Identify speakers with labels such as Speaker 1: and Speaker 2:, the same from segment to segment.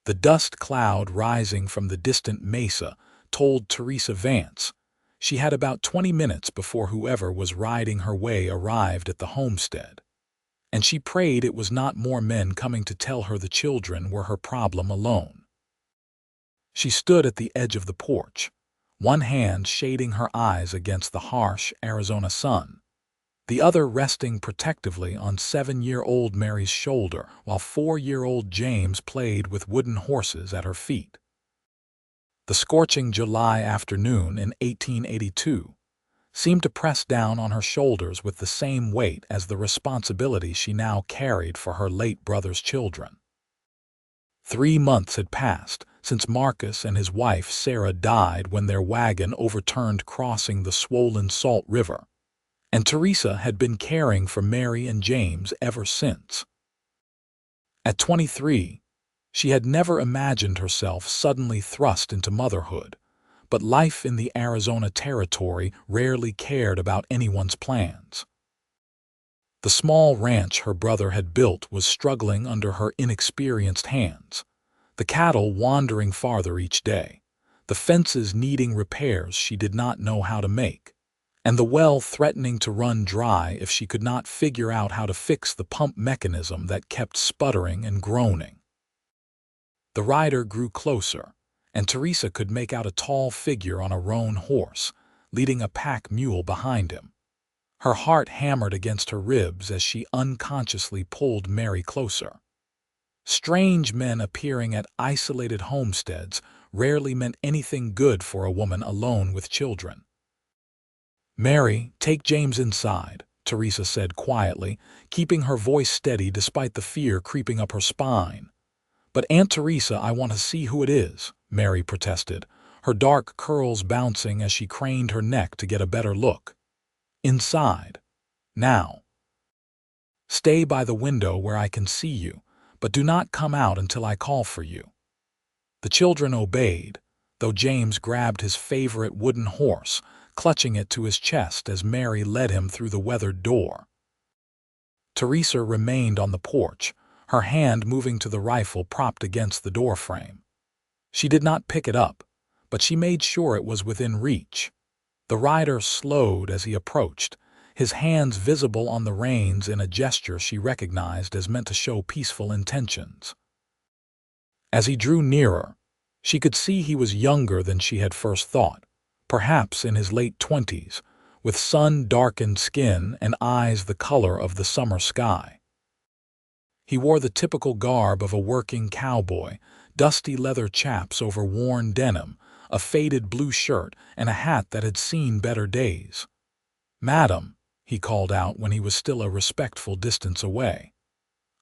Speaker 1: The dust cloud rising from the distant mesa told Teresa Vance she had about 20 minutes before whoever was riding her way arrived at the homestead, and she prayed it was not more men coming to tell her the children were her problem alone. She stood at the edge of the porch, one hand shading her eyes against the harsh Arizona sun, the other resting protectively on 7-year-old Mary's shoulder while 4-year-old James played with wooden horses at her feet. The scorching July afternoon in 1882 seemed to press down on her shoulders with the same weight as the responsibility she now carried for her late brother's children. 3 months had passed since Marcus and his wife Sarah died when their wagon overturned crossing the swollen Salt River, and Teresa had been caring for Mary and James ever since. At 23, she had never imagined herself suddenly thrust into motherhood, but life in the Arizona territory rarely cared about anyone's plans. The small ranch her brother had built was struggling under her inexperienced hands, the cattle wandering farther each day, the fences needing repairs she did not know how to make, and the well threatening to run dry if she could not figure out how to fix the pump mechanism that kept sputtering and groaning. The rider grew closer, and Teresa could make out a tall figure on a roan horse, leading a pack mule behind him. Her heart hammered against her ribs as she unconsciously pulled Mary closer. Strange men appearing at isolated homesteads rarely meant anything good for a woman alone with children. "Mary, take James inside," Teresa said quietly, keeping her voice steady despite the fear creeping up her spine. "But Aunt Teresa, I want to see who it is," Mary protested, her dark curls bouncing as she craned her neck to get a better look. "Inside. Now. Stay by the window where I can see you, but do not come out until I call for you." The children obeyed, though James grabbed his favorite wooden horse, clutching it to his chest as Mary led him through the weathered door. Teresa remained on the porch, her hand moving to the rifle propped against the doorframe. She did not pick it up, but she made sure it was within reach. The rider slowed as he approached, his hands visible on the reins in a gesture she recognized as meant to show peaceful intentions. As he drew nearer, she could see he was younger than she had first thought, perhaps in his late 20s, with sun-darkened skin and eyes the color of the summer sky. He wore the typical garb of a working cowboy, dusty leather chaps over worn denim, a faded blue shirt, and a hat that had seen better days. "Madam," he called out when he was still a respectful distance away,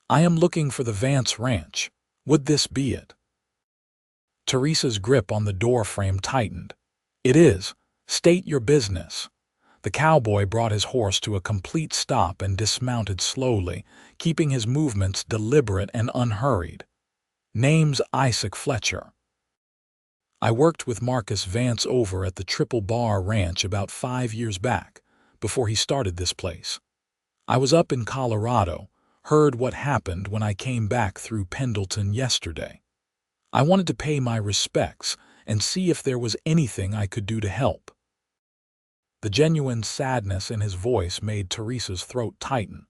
Speaker 1: "I am looking for the Vance Ranch. Would this be it?" Teresa's grip on the doorframe tightened. "It is. State your business." The cowboy brought his horse to a complete stop and dismounted slowly, keeping his movements deliberate and unhurried. "Name's Isaac Fletcher. I worked with Marcus Vance over at the Triple Bar Ranch about 5 years back, before he started this place. I was up in Colorado, heard what happened when I came back through Pendleton yesterday. I wanted to pay my respects and see if there was anything I could do to help." The genuine sadness in his voice made Teresa's throat tighten.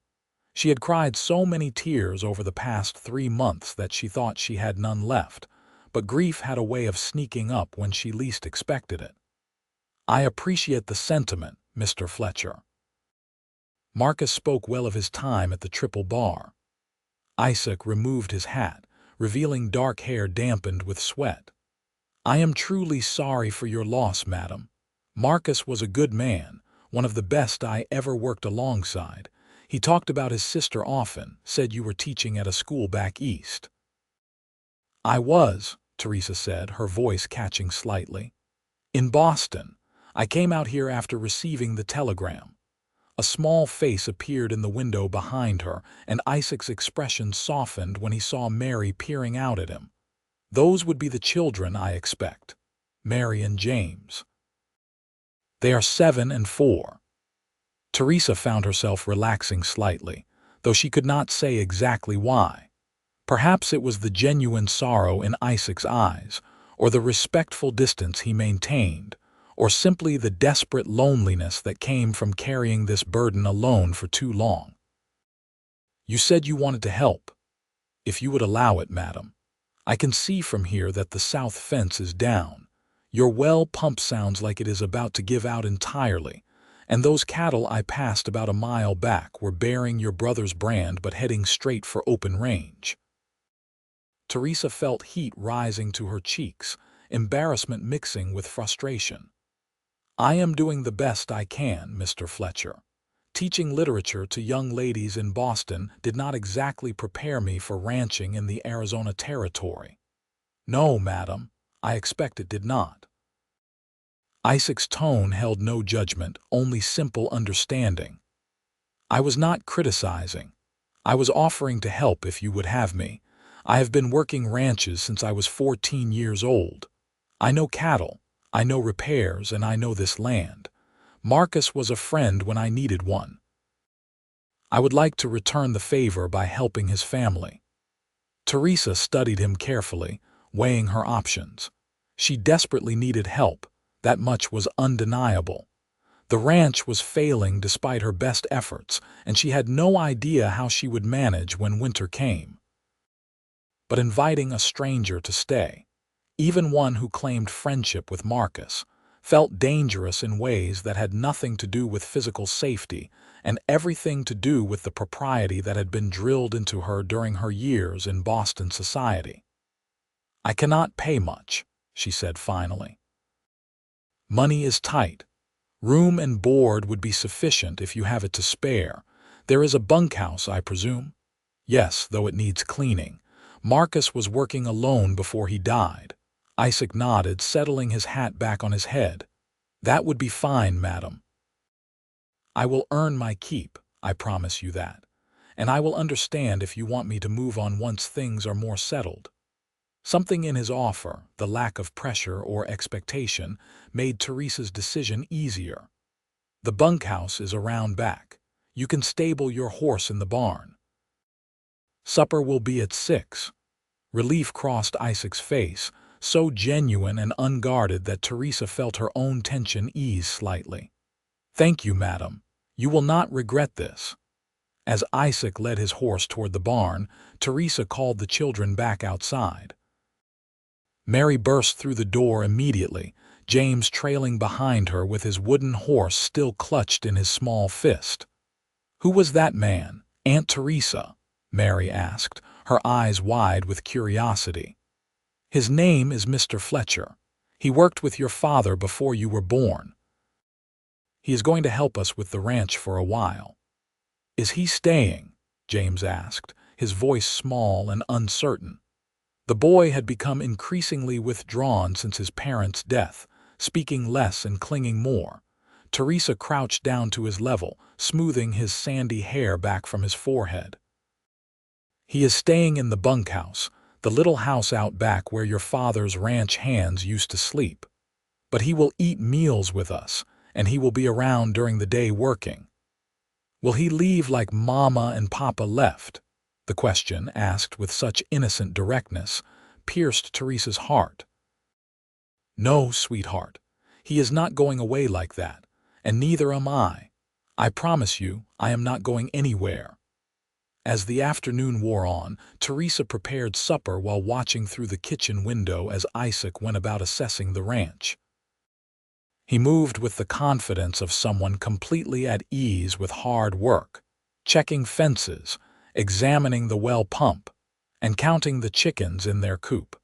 Speaker 1: She had cried so many tears over the past 3 months that she thought she had none left, but grief had a way of sneaking up when she least expected it. "I appreciate the sentiment, Mr. Fletcher." Marcus spoke well of his time at the Triple Bar. Isaac removed his hat, revealing dark hair dampened with sweat. "I am truly sorry for your loss, madam. Marcus was a good man, one of the best I ever worked alongside. He talked about his sister often, said you were teaching at a school back east." "I was," Teresa said, her voice catching slightly. "In Boston. I came out here after receiving the telegram." A small face appeared in the window behind her, and Isaac's expression softened when he saw Mary peering out at him. "Those would be the children, I expect. Mary and James." "They are 7 and 4. Teresa found herself relaxing slightly, though she could not say exactly why. Perhaps it was the genuine sorrow in Isaac's eyes, or the respectful distance he maintained, or simply the desperate loneliness that came from carrying this burden alone for too long. "You said you wanted to help. If you would allow it, madam. I can see from here that the south fence is down. Your well pump sounds like it is about to give out entirely, and those cattle I passed about a mile back were bearing your brother's brand but heading straight for open range." Teresa felt heat rising to her cheeks, embarrassment mixing with frustration. "I am doing the best I can, Mr. Fletcher. Teaching literature to young ladies in Boston did not exactly prepare me for ranching in the Arizona Territory." "No, madam, I expect it did not." Isaac's tone held no judgment, only simple understanding. "I was not criticizing. I was offering to help if you would have me. I have been working ranches since I was 14 years old. I know cattle, I know repairs, and I know this land. Marcus was a friend when I needed one. I would like to return the favor by helping his family." Teresa studied him carefully, weighing her options. She desperately needed help. That much was undeniable. The ranch was failing despite her best efforts, and she had no idea how she would manage when winter came. But inviting a stranger to stay, even one who claimed friendship with Marcus, felt dangerous in ways that had nothing to do with physical safety and everything to do with the propriety that had been drilled into her during her years in Boston society. "I cannot pay much," she said finally. "Money is tight. Room and board would be sufficient if you have it to spare. There is a bunkhouse, I presume?" "Yes, though it needs cleaning. Marcus was working alone before he died." Isaac nodded, settling his hat back on his head. "That would be fine, madam. I will earn my keep, I promise you that. And I will understand if you want me to move on once things are more settled." Something in his offer, the lack of pressure or expectation, made Teresa's decision easier. "The bunkhouse is around back. You can stable your horse in the barn. Supper will be at 6. Relief crossed Isaac's face, so genuine and unguarded that Teresa felt her own tension ease slightly. "Thank you, madam. You will not regret this." As Isaac led his horse toward the barn, Teresa called the children back outside. Mary burst through the door immediately, James trailing behind her with his wooden horse still clutched in his small fist. "Who was that man, Aunt Teresa?" Mary asked, her eyes wide with curiosity. "His name is Mr. Fletcher. He worked with your father before you were born. He is going to help us with the ranch for a while." "Is he staying?" James asked, his voice small and uncertain. The boy had become increasingly withdrawn since his parents' death, speaking less and clinging more. Teresa crouched down to his level, smoothing his sandy hair back from his forehead. "He is staying in the bunkhouse, the little house out back where your father's ranch hands used to sleep. But he will eat meals with us, and he will be around during the day working." "Will he leave like Mama and Papa left?" The question, asked with such innocent directness, pierced Teresa's heart. "No, sweetheart. He is not going away like that, and neither am I. I promise you, I am not going anywhere." As the afternoon wore on, Teresa prepared supper while watching through the kitchen window as Isaac went about assessing the ranch. He moved with the confidence of someone completely at ease with hard work, checking fences, examining the well pump, and counting the chickens in their coop.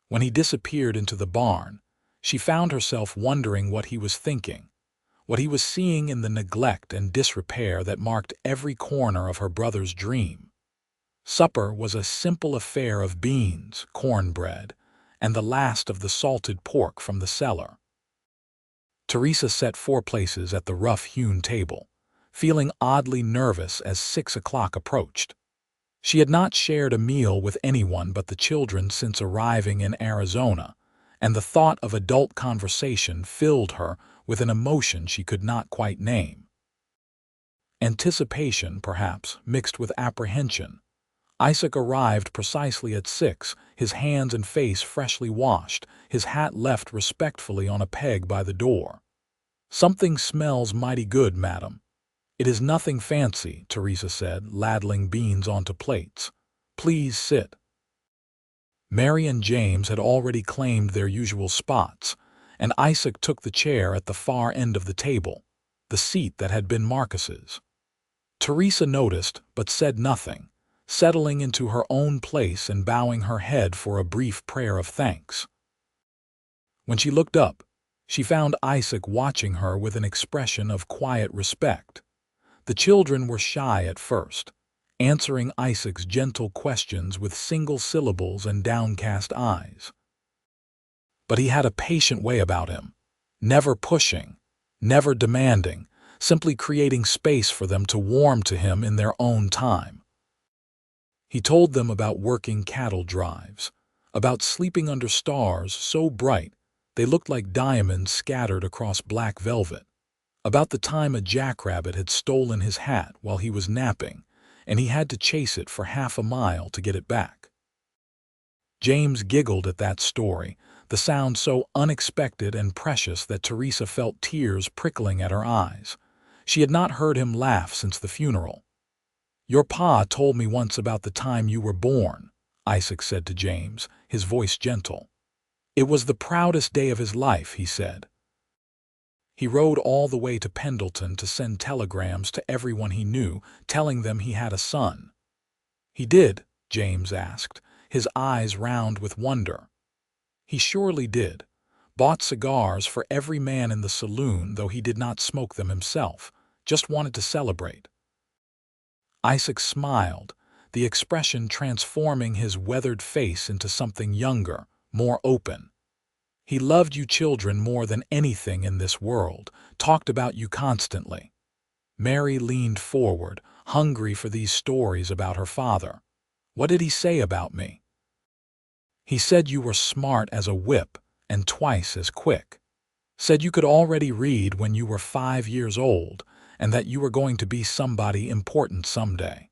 Speaker 1: When he disappeared into the barn, she found herself wondering what he was thinking, what he was seeing in the neglect and disrepair that marked every corner of her brother's dream. Supper was a simple affair of beans, cornbread, and the last of the salted pork from the cellar. Teresa set 4 places at the rough-hewn table, feeling oddly nervous as 6 o'clock approached. She had not shared a meal with anyone but the children since arriving in Arizona, and the thought of adult conversation filled her with an emotion she could not quite name. Anticipation, perhaps, mixed with apprehension. Isaac arrived precisely at 6, his hands and face freshly washed, his hat left respectfully on a peg by the door. "Something smells mighty good, madam." "It is nothing fancy," Teresa said, ladling beans onto plates. "Please sit." Mary and James had already claimed their usual spots, and Isaac took the chair at the far end of the table, the seat that had been Marcus's. Teresa noticed, but said nothing, settling into her own place and bowing her head for a brief prayer of thanks. When she looked up, she found Isaac watching her with an expression of quiet respect. The children were shy at first, answering Isaac's gentle questions with single syllables and downcast eyes. But he had a patient way about him, never pushing, never demanding, simply creating space for them to warm to him in their own time. He told them about working cattle drives, about sleeping under stars so bright they looked like diamonds scattered across black velvet, about the time a jackrabbit had stolen his hat while he was napping, and he had to chase it for half a mile to get it back. James giggled at that story, the sound so unexpected and precious that Teresa felt tears prickling at her eyes. She had not heard him laugh since the funeral. "Your pa told me once about the time you were born," Isaac said to James, his voice gentle. "It was the proudest day of his life," he said. He rode all the way to Pendleton to send telegrams to everyone he knew, telling them he had a son. "He did?" James asked, his eyes round with wonder. "He surely did. Bought cigars for every man in the saloon, though he did not smoke them himself, just wanted to celebrate." Isaac smiled, the expression transforming his weathered face into something younger, more open. "He loved you children more than anything in this world, talked about you constantly." Mary leaned forward, hungry for these stories about her father. "What did he say about me?" "He said you were smart as a whip and twice as quick. Said you could already read when you were 5 years old, and that you were going to be somebody important someday."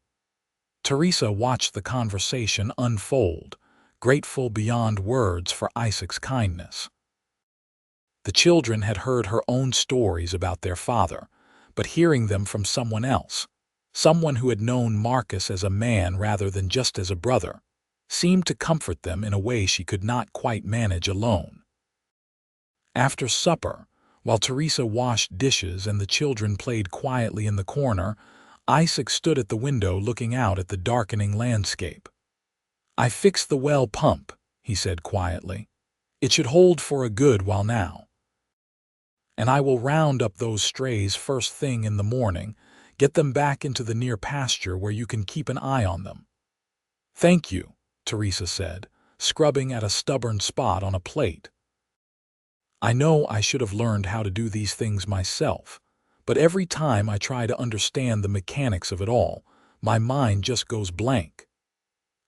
Speaker 1: Teresa watched the conversation unfold, grateful beyond words for Isaac's kindness. The children had heard her own stories about their father, but hearing them from someone else, someone who had known Marcus as a man rather than just as a brother, seemed to comfort them in a way she could not quite manage alone. After supper, while Teresa washed dishes and the children played quietly in the corner, Isaac stood at the window looking out at the darkening landscape. "I fixed the well pump," he said quietly. "It should hold for a good while now. And I will round up those strays first thing in the morning, get them back into the near pasture where you can keep an eye on them." "Thank you," Teresa said, scrubbing at a stubborn spot on a plate. "I know I should have learned how to do these things myself, but every time I try to understand the mechanics of it all, my mind just goes blank.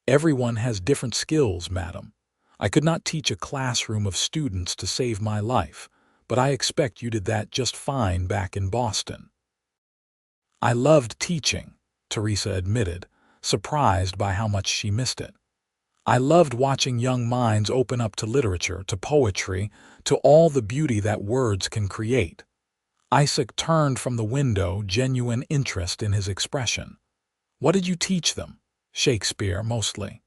Speaker 1: Everyone has different skills, madam. I could not teach a classroom of students to save my life, but I expect you did that just fine back in Boston." "I loved teaching," Teresa admitted, surprised by how much she missed it. "I loved watching young minds open up to literature, to poetry, to all the beauty that words can create." Isaac turned from the window, genuine interest in his expression. "What did you teach them?" "Shakespeare, mostly.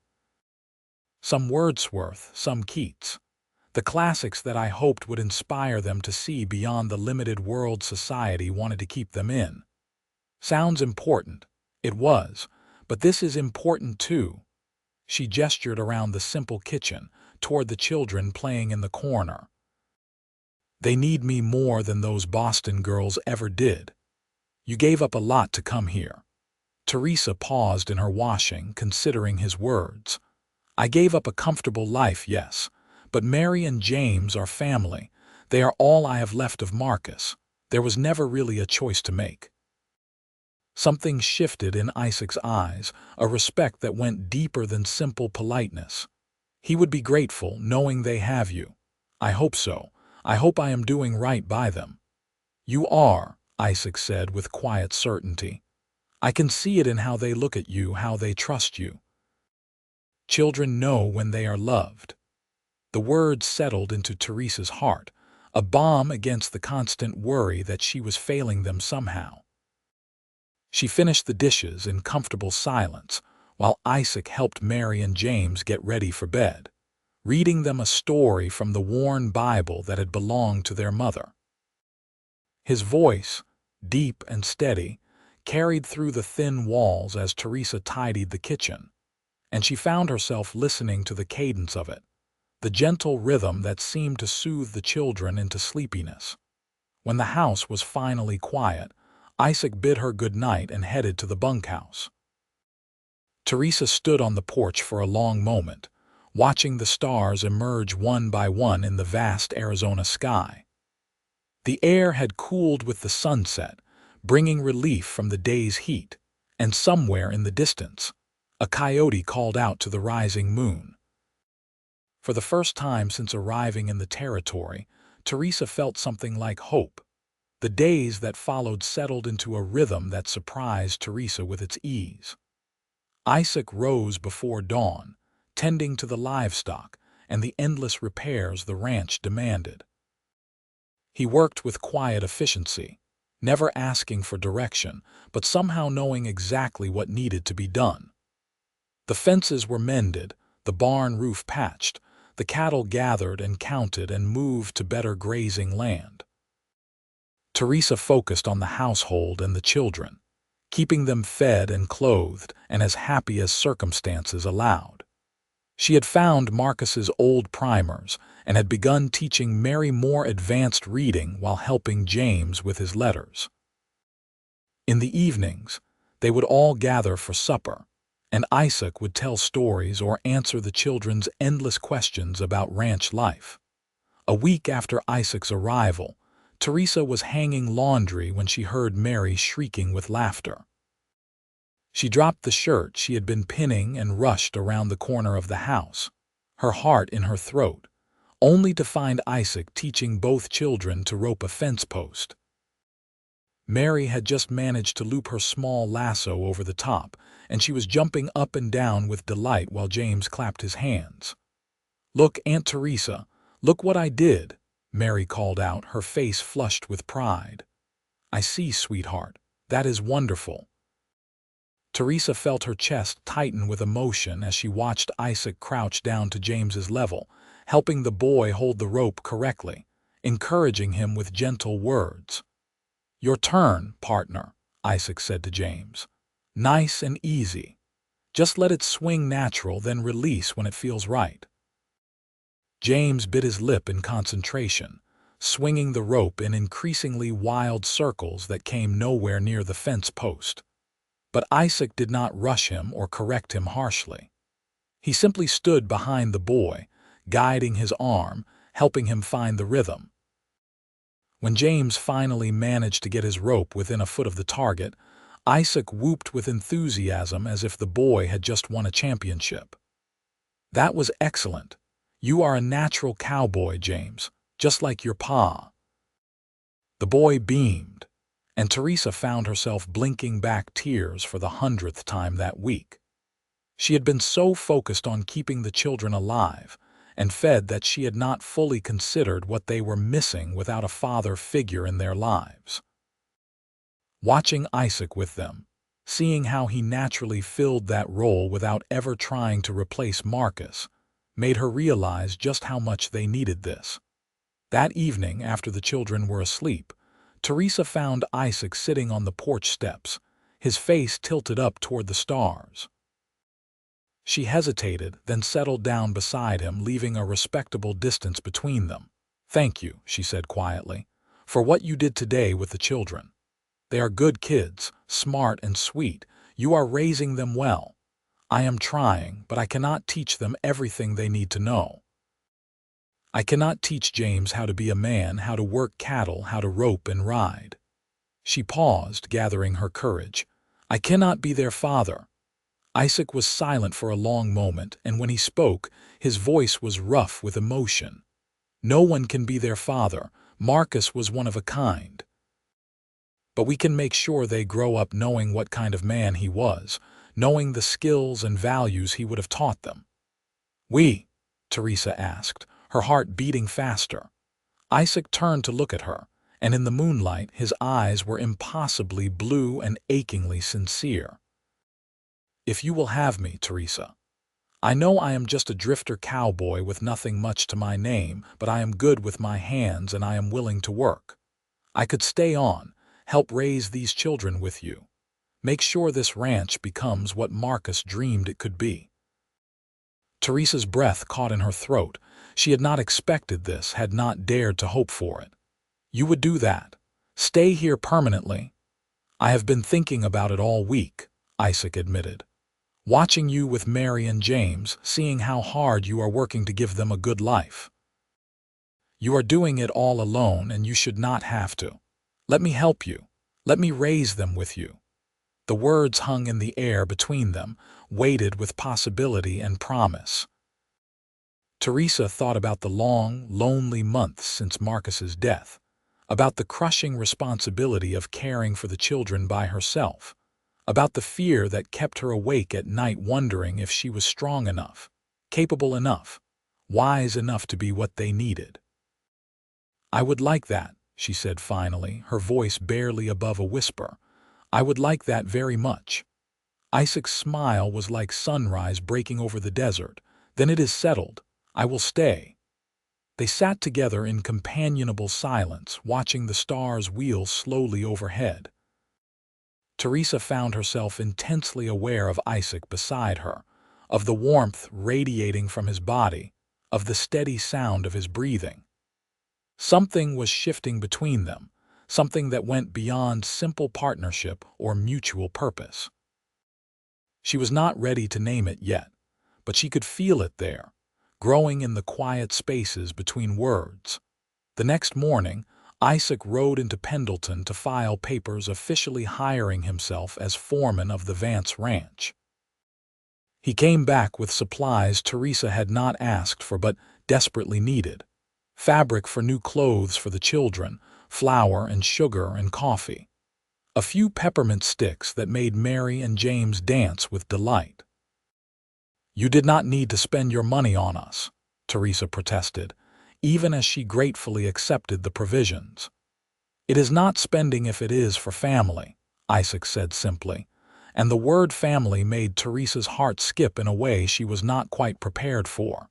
Speaker 1: Some Wordsworth, some Keats. The classics that I hoped would inspire them to see beyond the limited world society wanted to keep them in." "Sounds important." It was, but this is important too. She gestured around the simple kitchen, toward the children playing in the corner. "They need me more than those Boston girls ever did. You gave up a lot to come here." Teresa paused in her washing, considering his words. "I gave up a comfortable life, yes, but Mary and James are family. They are all I have left of Marcus. There was never really a choice to make." Something shifted in Isaac's eyes, a respect that went deeper than simple politeness. "He would be grateful, knowing they have you." "I hope so. I hope I am doing right by them." "You are," Isaac said with quiet certainty. "I can see it in how they look at you, how they trust you. Children know when they are loved. The words settled into Teresa's heart, a balm against the constant worry that she was failing them somehow. She finished the dishes in comfortable silence, while Isaac helped Mary and James get ready for bed, reading them a story from the worn Bible that had belonged to their mother. His voice, deep and steady, carried through the thin walls as Teresa tidied the kitchen, and she found herself listening to the cadence of it, the gentle rhythm that seemed to soothe the children into sleepiness. When the house was finally quiet, Isaac bid her good night and headed to the bunkhouse. Teresa stood on the porch for a long moment, watching the stars emerge one by one in the vast Arizona sky. The air had cooled with the sunset, bringing relief from the day's heat, and somewhere in the distance, a coyote called out to the rising moon. For the first time since arriving in the territory, Teresa felt something like hope. The days that followed settled into a rhythm that surprised Teresa with its ease. Isaac rose before dawn, tending to the livestock and the endless repairs the ranch demanded. He worked with quiet efficiency, never asking for direction, but somehow knowing exactly what needed to be done. The fences were mended, the barn roof patched, the cattle gathered and counted and moved to better grazing land. Teresa focused on the household and the children, keeping them fed and clothed and as happy as circumstances allowed. She had found Marcus's old primers and had begun teaching Mary more advanced reading while helping James with his letters. In the evenings, they would all gather for supper, and Isaac would tell stories or answer the children's endless questions about ranch life. A week after Isaac's arrival, Teresa was hanging laundry when she heard Mary shrieking with laughter. She dropped the shirt she had been pinning and rushed around the corner of the house, her heart in her throat, only to find Isaac teaching both children to rope a fence post. Mary had just managed to loop her small lasso over the top, and she was jumping up and down with delight while James clapped his hands. "Look, Aunt Teresa, look what I did," Mary called out, her face flushed with pride. "I see, sweetheart. That is wonderful." Teresa felt her chest tighten with emotion as she watched Isaac crouch down to James's level, helping the boy hold the rope correctly, encouraging him with gentle words. "Your turn, partner," Isaac said to James. "Nice and easy. Just let it swing natural, then release when it feels right." James bit his lip in concentration, swinging the rope in increasingly wild circles that came nowhere near the fence post. But Isaac did not rush him or correct him harshly. He simply stood behind the boy, guiding his arm, helping him find the rhythm. When James finally managed to get his rope within a foot of the target, Isaac whooped with enthusiasm as if the boy had just won a championship. "That was excellent. You are a natural cowboy, James, just like your pa." The boy beamed, and Teresa found herself blinking back tears for the 100th time that week. She had been so focused on keeping the children alive and fed that she had not fully considered what they were missing without a father figure in their lives. Watching Isaac with them, seeing how he naturally filled that role without ever trying to replace Marcus, made her realize just how much they needed this. That evening, after the children were asleep, Teresa found Isaac sitting on the porch steps, his face tilted up toward the stars. She hesitated, then settled down beside him, leaving a respectable distance between them. "Thank you," she said quietly, "for what you did today with the children. They are good kids, smart and sweet. You are raising them well. I am trying, but I cannot teach them everything they need to know. I cannot teach James how to be a man, how to work cattle, how to rope and ride." She paused, gathering her courage. "I cannot be their father." Isaac was silent for a long moment, and when he spoke, his voice was rough with emotion. "No one can be their father. Marcus was one of a kind. But we can make sure they grow up knowing what kind of man he was, knowing the skills and values he would have taught them. We? Teresa asked, her heart beating faster. Isaac turned to look at her, and in the moonlight his eyes were impossibly blue and achingly sincere. If you will have me, Teresa. I know I am just a drifter cowboy with nothing much to my name, but I am good with my hands and I am willing to work. I could stay on, help raise these children with you. Make sure this ranch becomes what Marcus dreamed it could be. Teresa's breath caught in her throat. She had not expected this, had not dared to hope for it. You would do that? Stay here permanently? I have been thinking about it all week, Isaac admitted. Watching you with Mary and James, seeing how hard you are working to give them a good life. You are doing it all alone and you should not have to. Let me help you. Let me raise them with you. The words hung in the air between them, weighted with possibility and promise. Teresa thought about the long, lonely months since Marcus's death, about the crushing responsibility of caring for the children by herself, about the fear that kept her awake at night wondering if she was strong enough, capable enough, wise enough to be what they needed. I would like that, she said finally, her voice barely above a whisper. I would like that very much. Isaac's smile was like sunrise breaking over the desert. Then it is settled. I will stay. They sat together in companionable silence, watching the stars wheel slowly overhead. Teresa found herself intensely aware of Isaac beside her, of the warmth radiating from his body, of the steady sound of his breathing. Something was shifting between them, something that went beyond simple partnership or mutual purpose. She was not ready to name it yet, but she could feel it there, growing in the quiet spaces between words. The next morning, Isaac rode into Pendleton to file papers officially hiring himself as foreman of the Vance ranch. He came back with supplies Teresa had not asked for but desperately needed. Fabric for new clothes for the children, flour and sugar and coffee. A few peppermint sticks that made Mary and James dance with delight. You did not need to spend your money on us, Teresa protested, even as she gratefully accepted the provisions. It is not spending if it is for family, Isaac said simply, and the word family made Teresa's heart skip in a way she was not quite prepared for.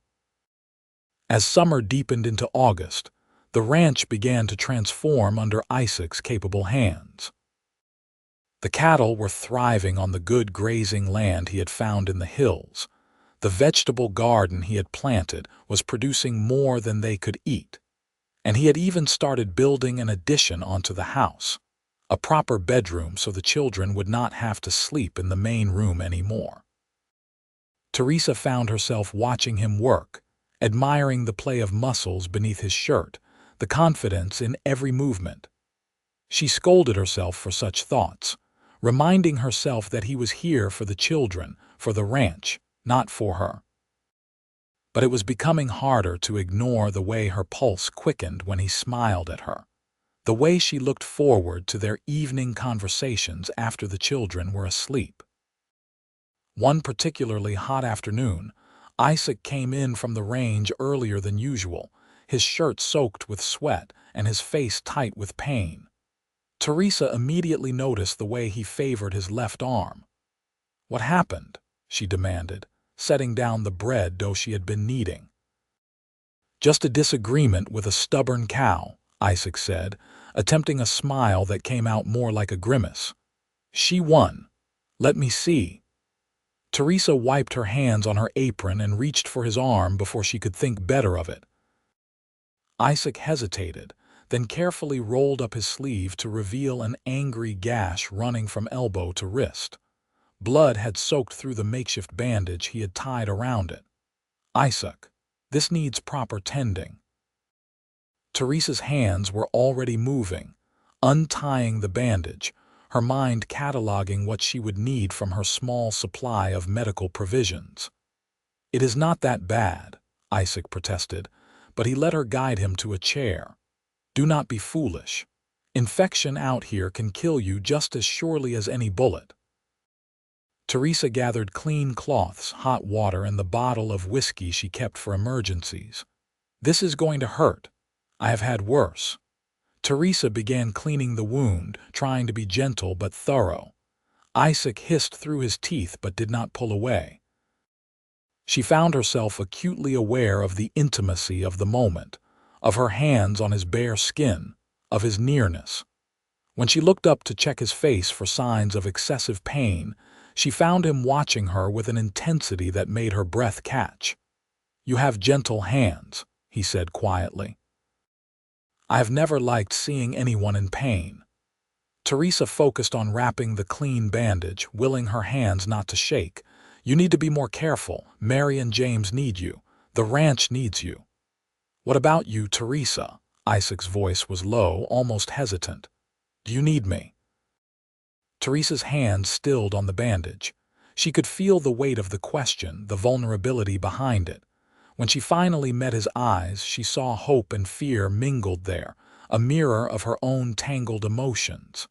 Speaker 1: As summer deepened into August, the ranch began to transform under Isaac's capable hands. The cattle were thriving on the good grazing land he had found in the hills. The vegetable garden he had planted was producing more than they could eat, and he had even started building an addition onto the house, a proper bedroom so the children would not have to sleep in the main room anymore. Teresa found herself watching him work, admiring the play of muscles beneath his shirt, the confidence in every movement. She scolded herself for such thoughts, reminding herself that he was here for the children, for the ranch, not for her. But it was becoming harder to ignore the way her pulse quickened when he smiled at her, the way she looked forward to their evening conversations after the children were asleep. One particularly hot afternoon, Isaac came in from the range earlier than usual, his shirt soaked with sweat and his face tight with pain. Teresa immediately noticed the way he favored his left arm. What happened? She demanded, setting down the bread dough she had been kneading. Just a disagreement with a stubborn cow, Isaac said, attempting a smile that came out more like a grimace. She won. Let me see. Teresa wiped her hands on her apron and reached for his arm before she could think better of it. Isaac hesitated, then carefully rolled up his sleeve to reveal an angry gash running from elbow to wrist. Blood had soaked through the makeshift bandage he had tied around it. Isaac, this needs proper tending. Teresa's hands were already moving, untying the bandage, her mind cataloging what she would need from her small supply of medical provisions. It is not that bad, Isaac protested, but he let her guide him to a chair. Do not be foolish. Infection out here can kill you just as surely as any bullet. Teresa gathered clean cloths, hot water, and the bottle of whiskey she kept for emergencies. "This is going to hurt. I have had worse." Teresa began cleaning the wound, trying to be gentle but thorough. Isaac hissed through his teeth but did not pull away. She found herself acutely aware of the intimacy of the moment, of her hands on his bare skin, of his nearness. When she looked up to check his face for signs of excessive pain, she found him watching her with an intensity that made her breath catch. "You have gentle hands," he said quietly. "I have never liked seeing anyone in pain." Teresa focused on wrapping the clean bandage, willing her hands not to shake. "You need to be more careful. Mary and James need you. The ranch needs you." "What about you, Teresa?" Isaac's voice was low, almost hesitant. "Do you need me?" Teresa's hand stilled on the bandage. She could feel the weight of the question, the vulnerability behind it. When she finally met his eyes, she saw hope and fear mingled there, a mirror of her own tangled emotions.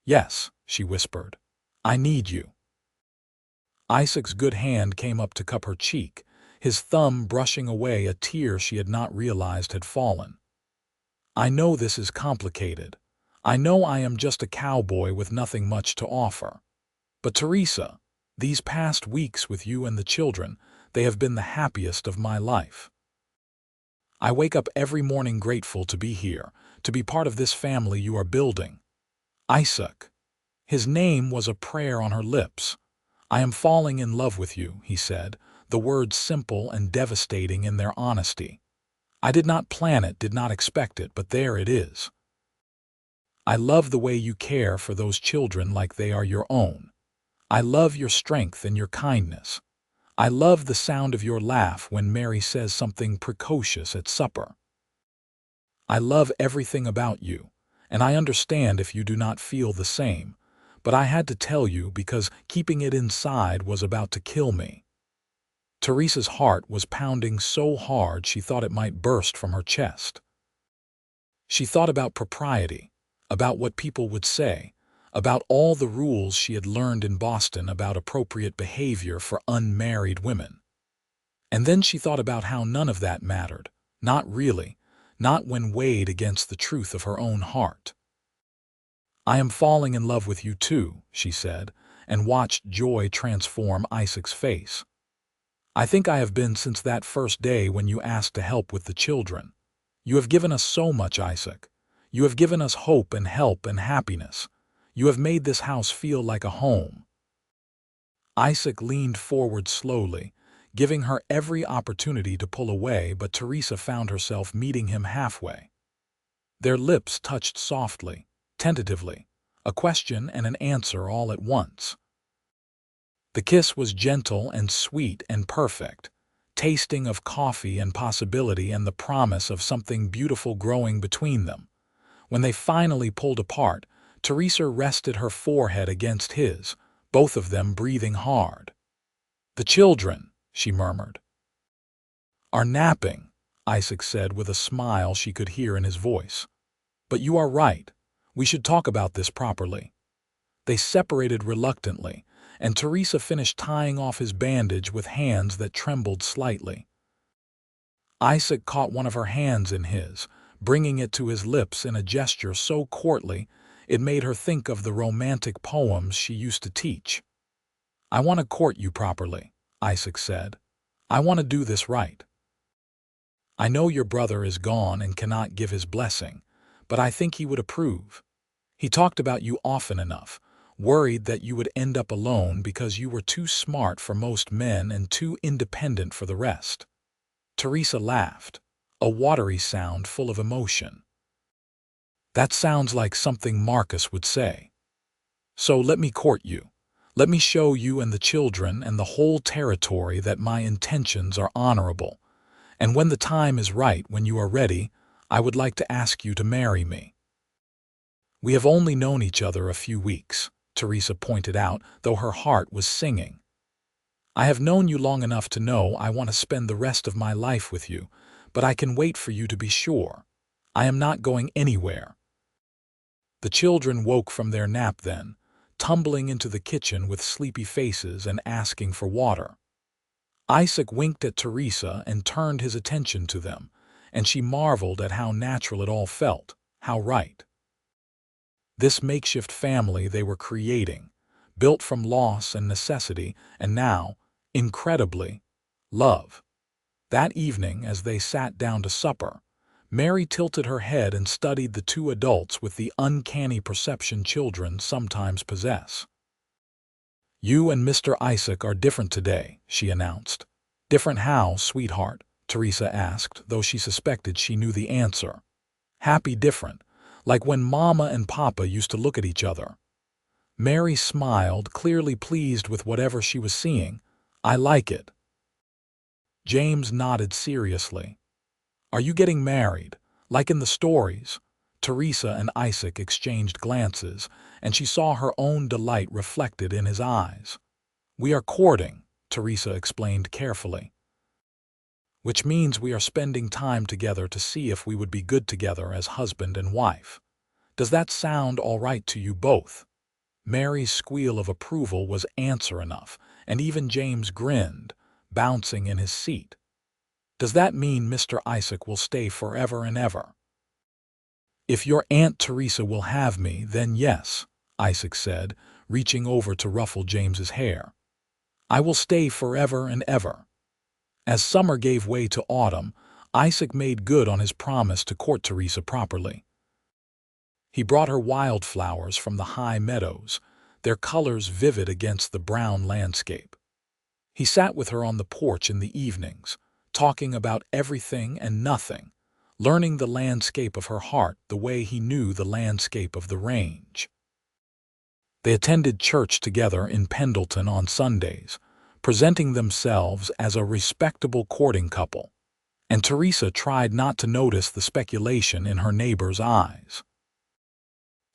Speaker 1: "Yes," she whispered. "I need you." Isaac's good hand came up to cup her cheek, his thumb brushing away a tear she had not realized had fallen. "I know this is complicated. I know I am just a cowboy with nothing much to offer. But Teresa, these past weeks with you and the children, they have been the happiest of my life. I wake up every morning grateful to be here, to be part of this family you are building. Isaac." His name was a prayer on her lips. "I am falling in love with you," he said, the words simple and devastating in their honesty. "I did not plan it, did not expect it, but there it is. I love the way you care for those children like they are your own. I love your strength and your kindness. I love the sound of your laugh when Mary says something precocious at supper. I love everything about you, and I understand if you do not feel the same, but I had to tell you because keeping it inside was about to kill me." Teresa's heart was pounding so hard she thought it might burst from her chest. She thought about propriety, about what people would say, about all the rules she had learned in Boston about appropriate behavior for unmarried women. And then she thought about how none of that mattered, not really, not when weighed against the truth of her own heart. "I am falling in love with you too," she said, and watched joy transform Isaac's face. "I think I have been since that first day when you asked to help with the children. You have given us so much, Isaac. You have given us hope and help and happiness. You have made this house feel like a home." Isaac leaned forward slowly, giving her every opportunity to pull away, but Teresa found herself meeting him halfway. Their lips touched softly, tentatively, a question and an answer all at once. The kiss was gentle and sweet and perfect, tasting of coffee and possibility and the promise of something beautiful growing between them. When they finally pulled apart, Teresa rested her forehead against his, both of them breathing hard. "The children," she murmured. "Are napping," Isaac said with a smile she could hear in his voice. "But you are right. We should talk about this properly." They separated reluctantly, and Teresa finished tying off his bandage with hands that trembled slightly. Isaac caught one of her hands in his, bringing it to his lips in a gesture so courtly it made her think of the romantic poems she used to teach. "I want to court you properly," Isaac said. "I want to do this right. I know your brother is gone and cannot give his blessing, but I think he would approve. He talked about you often enough, worried that you would end up alone because you were too smart for most men and too independent for the rest." Teresa laughed, a watery sound full of emotion. "That sounds like something Marcus would say. So let me court you. Let me show you and the children and the whole territory that my intentions are honorable. And when the time is right, when you are ready, I would like to ask you to marry me." "We have only known each other a few weeks," Teresa pointed out, though her heart was singing. "I have known you long enough to know I want to spend the rest of my life with you, but I can wait for you to be sure. I am not going anywhere." The children woke from their nap then, tumbling into the kitchen with sleepy faces and asking for water. Isaac winked at Teresa and turned his attention to them, and she marveled at how natural it all felt, how right. This makeshift family they were creating, built from loss and necessity, and now, incredibly, love. That evening, as they sat down to supper, Mary tilted her head and studied the two adults with the uncanny perception children sometimes possess. "You and Mr. Isaac are different today," she announced. "Different how, sweetheart?" Teresa asked, though she suspected she knew the answer. "Happy different, like when Mama and Papa used to look at each other." Mary smiled, clearly pleased with whatever she was seeing. "I like it." James nodded seriously. "Are you getting married, like in the stories?" Teresa and Isaac exchanged glances, and she saw her own delight reflected in his eyes. "We are courting," Teresa explained carefully. "Which means we are spending time together to see if we would be good together as husband and wife. Does that sound all right to you both?" Mary's squeal of approval was answer enough, and even James grinned, bouncing in his seat. "Does that mean Mr. Isaac will stay forever and ever?" "If your Aunt Teresa will have me, then yes," Isaac said, reaching over to ruffle James's hair. "I will stay forever and ever." As summer gave way to autumn, Isaac made good on his promise to court Teresa properly. He brought her wildflowers from the high meadows, their colors vivid against the brown landscape. He sat with her on the porch in the evenings, talking about everything and nothing, learning the landscape of her heart the way he knew the landscape of the range. They attended church together in Pendleton on Sundays, presenting themselves as a respectable courting couple, and Teresa tried not to notice the speculation in her neighbors' eyes.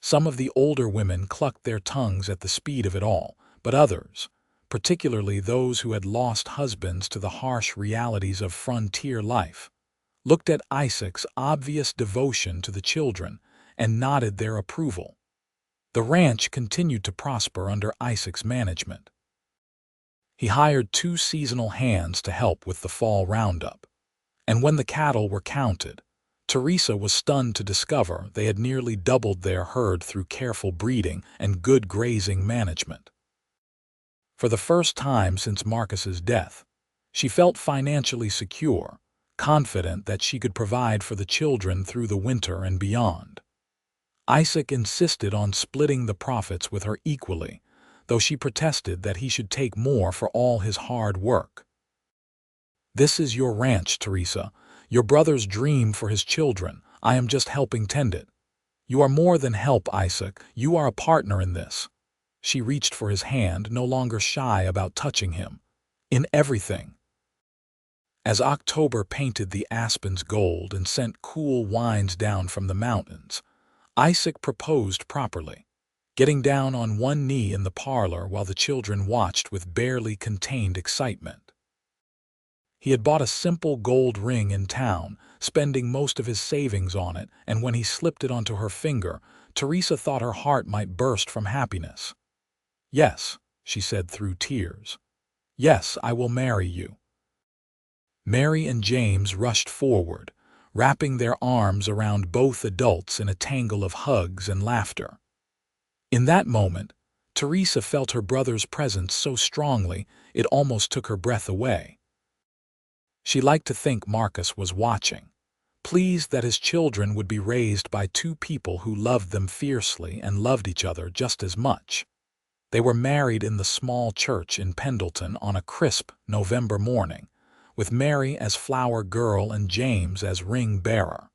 Speaker 1: Some of the older women clucked their tongues at the speed of it all, but others, particularly those who had lost husbands to the harsh realities of frontier life, looked at Isaac's obvious devotion to the children and nodded their approval. The ranch continued to prosper under Isaac's management. He hired 2 seasonal hands to help with the fall roundup, and when the cattle were counted, Teresa was stunned to discover they had nearly doubled their herd through careful breeding and good grazing management. For the first time since Marcus's death, she felt financially secure, confident that she could provide for the children through the winter and beyond. Isaac insisted on splitting the profits with her equally, though she protested that he should take more for all his hard work. "This is your ranch, Teresa, your brother's dream for his children. I am just helping tend it." "You are more than help, Isaac. You are a partner in this." She reached for his hand, no longer shy about touching him. "In everything." As October painted the aspens gold and sent cool winds down from the mountains, Isaac proposed properly, getting down on one knee in the parlor while the children watched with barely contained excitement. He had bought a simple gold ring in town, spending most of his savings on it, and when he slipped it onto her finger, Teresa thought her heart might burst from happiness. "Yes," she said through tears. "Yes, I will marry you." Mary and James rushed forward, wrapping their arms around both adults in a tangle of hugs and laughter. In that moment, Teresa felt her brother's presence so strongly it almost took her breath away. She liked to think Marcus was watching, pleased that his children would be raised by 2 people who loved them fiercely and loved each other just as much. They were married in the small church in Pendleton on a crisp November morning, with Mary as flower girl and James as ring bearer.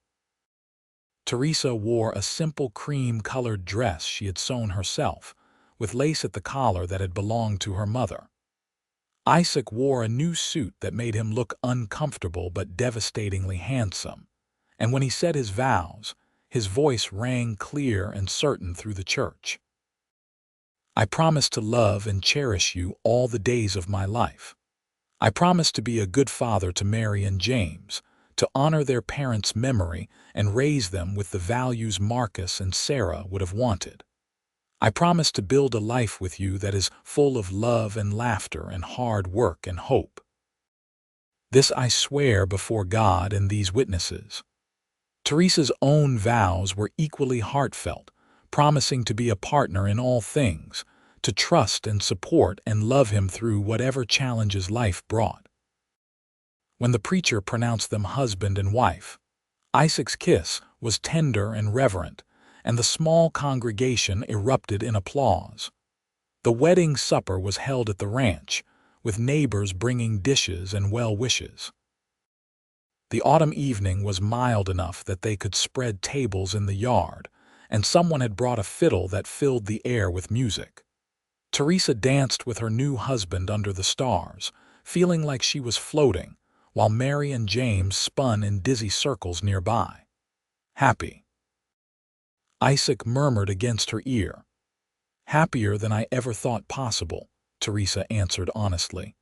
Speaker 1: Teresa wore a simple cream-colored dress she had sewn herself, with lace at the collar that had belonged to her mother. Isaac wore a new suit that made him look uncomfortable but devastatingly handsome, and when he said his vows, his voice rang clear and certain through the church. "I promise to love and cherish you all the days of my life. I promise to be a good father to Mary and James, to honor their parents' memory and raise them with the values Marcus and Sarah would have wanted. I promise to build a life with you that is full of love and laughter and hard work and hope. This I swear before God and these witnesses." Teresa's own vows were equally heartfelt, promising to be a partner in all things, to trust and support and love him through whatever challenges life brought. When the preacher pronounced them husband and wife, Isaac's kiss was tender and reverent, and the small congregation erupted in applause. The wedding supper was held at the ranch, with neighbors bringing dishes and well wishes. The autumn evening was mild enough that they could spread tables in the yard, and someone had brought a fiddle that filled the air with music. Teresa danced with her new husband under the stars, feeling like she was floating, while Mary and James spun in dizzy circles nearby. "Happy," Isaac murmured against her ear. "Happier than I ever thought possible," Teresa answered honestly.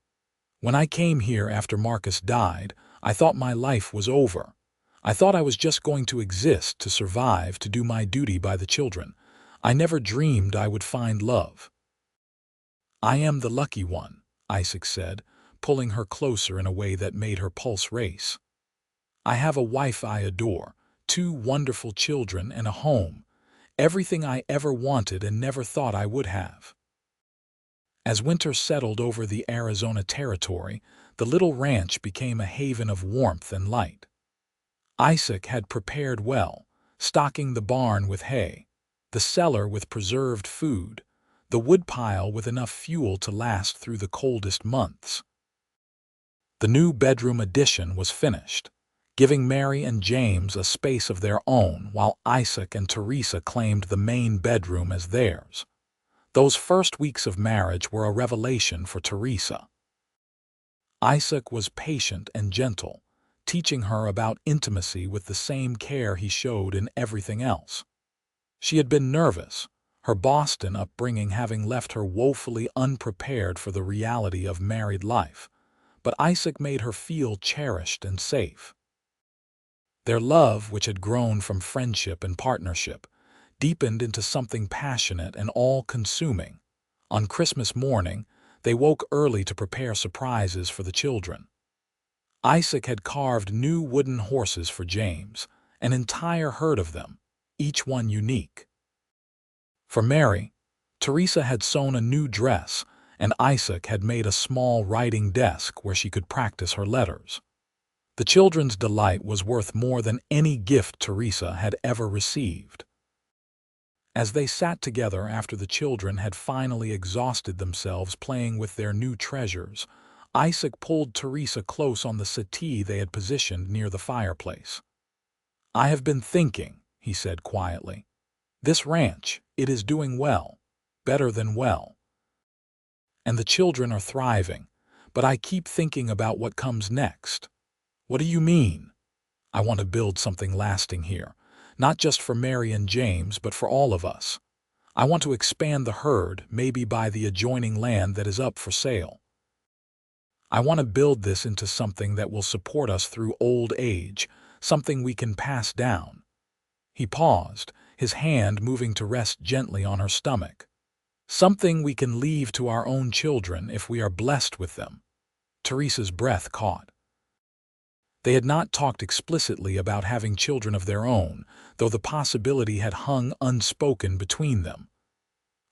Speaker 1: "When I came here after Marcus died, I thought my life was over. I thought I was just going to exist, to survive, to do my duty by the children. I never dreamed I would find love." "I am the lucky one," Isaac said, pulling her closer in a way that made her pulse race. "I have a wife I adore, 2 wonderful children and a home, everything I ever wanted and never thought I would have." As winter settled over the Arizona territory, the little ranch became a haven of warmth and light. Isaac had prepared well, stocking the barn with hay, the cellar with preserved food, the woodpile with enough fuel to last through the coldest months. The new bedroom addition was finished, giving Mary and James a space of their own while Isaac and Teresa claimed the main bedroom as theirs. Those first weeks of marriage were a revelation for Teresa. Isaac was patient and gentle, teaching her about intimacy with the same care he showed in everything else. She had been nervous, her Boston upbringing having left her woefully unprepared for the reality of married life, but Isaac made her feel cherished and safe. Their love, which had grown from friendship and partnership, deepened into something passionate and all-consuming. On Christmas morning, they woke early to prepare surprises for the children. Isaac had carved new wooden horses for James, an entire herd of them, each one unique. For Mary, Teresa had sewn a new dress, and Isaac had made a small writing desk where she could practice her letters. The children's delight was worth more than any gift Teresa had ever received. As they sat together after the children had finally exhausted themselves playing with their new treasures, Isaac pulled Teresa close on the settee they had positioned near the fireplace. "I have been thinking," he said quietly. "This ranch, it is doing well, better than well. And the children are thriving, but I keep thinking about what comes next." "What do you mean?" "I want to build something lasting here. Not just for Mary and James, but for all of us. I want to expand the herd, maybe buy the adjoining land that is up for sale. I want to build this into something that will support us through old age, something we can pass down." He paused, his hand moving to rest gently on her stomach. "Something we can leave to our own children if we are blessed with them." Teresa's breath caught. They had not talked explicitly about having children of their own, though the possibility had hung unspoken between them.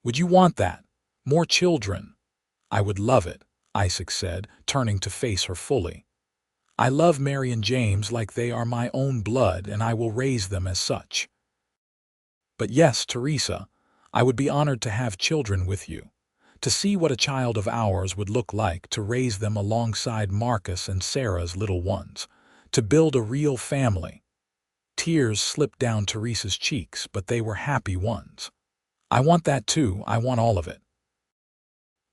Speaker 1: "Would you want that? More children?" "I would love it," Isaac said, turning to face her fully. "I love Mary and James like they are my own blood, and I will raise them as such. But yes, Teresa, I would be honored to have children with you, to see what a child of ours would look like, to raise them alongside Marcus and Sarah's little ones, to build a real family." Tears slipped down Teresa's cheeks, but they were happy ones. "I want that too, I want all of it.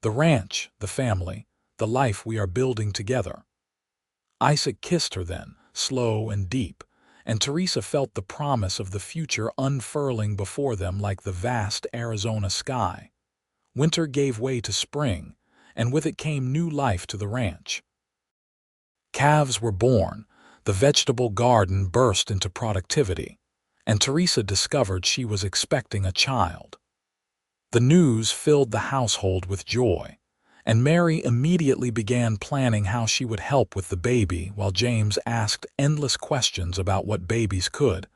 Speaker 1: The ranch, the family, the life we are building together." Isaac kissed her then, slow and deep, and Teresa felt the promise of the future unfurling before them like the vast Arizona sky. Winter gave way to spring, and with it came new life to the ranch. Calves were born, the vegetable garden burst into productivity, and Teresa discovered she was expecting a child. The news filled the household with joy, and Mary immediately began planning how she would help with the baby while James asked endless questions about what babies could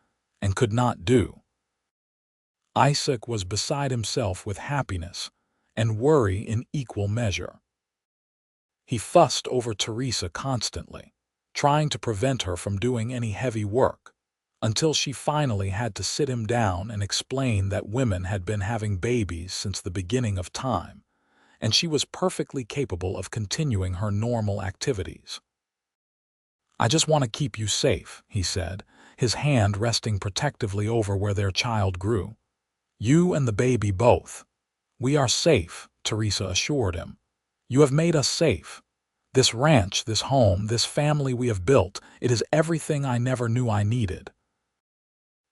Speaker 1: and could not do. Isaac was beside himself with happiness and worry in equal measure. He fussed over Teresa constantly, trying to prevent her from doing any heavy work, until she finally had to sit him down and explain that women had been having babies since the beginning of time, and she was perfectly capable of continuing her normal activities. "I just want to keep you safe," he said, his hand resting protectively over where their child grew. "You and the baby both. We are safe," Teresa assured him. "You have made us safe. This ranch, this home, this family we have built, it is everything I never knew I needed."